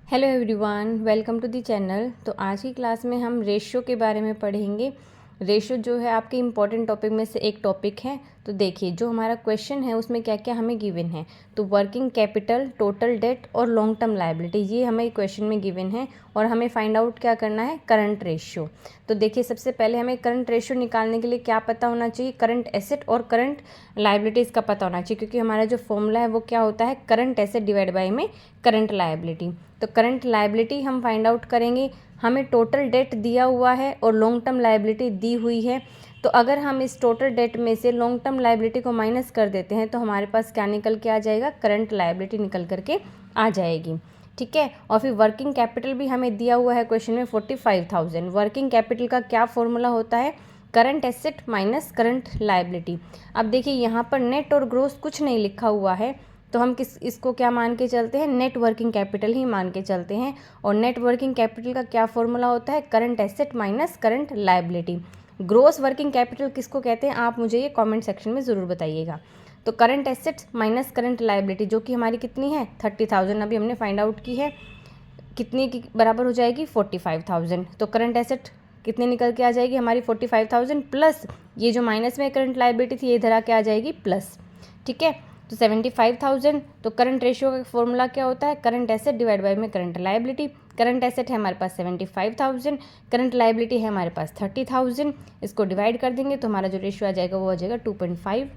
Hello everyone, welcome to the channel. तो आज की क्लास में हम रेशियो के बारे में पढ़ेंगे। रेशियो जो है आपके इम्पॉर्टेंट टॉपिक में से एक टॉपिक है। तो देखिए, जो हमारा क्वेश्चन है उसमें क्या क्या हमें गिवन है। तो वर्किंग कैपिटल, टोटल डेट और लॉन्ग टर्म लायबिलिटी, ये हमें क्वेश्चन में गिवन है और हमें फाइंड आउट क्या करना है, करंट रेशियो। तो देखिए, सबसे पहले हमें करंट रेशियो निकालने के लिए क्या पता होना चाहिए, करंट एसेट और करंट लायबिलिटीज़ का पता होना चाहिए, क्योंकि हमारा जो फॉर्मूला है वो क्या होता है, करंट एसेट डिवाइड बाय में करंट लायबिलिटी। तो करंट लायबिलिटी हम फाइंड आउट करेंगे। हमें टोटल डेट दिया हुआ है और लॉन्ग टर्म लायबिलिटी दी हुई है। तो अगर हम इस टोटल डेट में से लॉन्ग टर्म लायबिलिटी को माइनस कर देते हैं तो हमारे पास क्या निकल के आ जाएगा, करंट लायबिलिटी निकल करके आ जाएगी। ठीक है। और फिर वर्किंग कैपिटल भी हमें दिया हुआ है क्वेश्चन में 45,000। वर्किंग कैपिटल का क्या फॉर्मूला होता है, current asset minus current liability. अब देखिए, यहाँ पर नेट और ग्रोस कुछ नहीं लिखा हुआ है, तो हम इसको क्या मान के चलते हैं, नेट वर्किंग कैपिटल ही मान के चलते हैं। और नेट वर्किंग कैपिटल का क्या फॉर्मूला होता है, current asset minus current liability. Gross working capital किसको कहते हैं, आप मुझे ये कमेंट सेक्शन में ज़रूर बताइएगा। तो current assets minus current liability जो कि हमारी कितनी है, 30,000 अभी हमने फाइंड आउट की है, कितने की बराबर हो जाएगी, 45,000। तो करंट एसेट कितने निकल के आ जाएगी हमारी, 45,000 प्लस ये जो माइनस में करंट लायबिलिटी थी ये इधर आके आ जाएगी प्लस। ठीक है। तो 75,000। तो करंट रेशियो का फॉर्मूला क्या होता है, करंट एसेट डिवाइड बाय में करंट लायबिलिटी। करंट एसेट है हमारे पास 75,000, करंट लायबिलिटी है हमारे पास 30,000। इसको डिवाइड कर देंगे तो हमारा जो रेशियो आ जाएगा वो आ जाएगा 2.5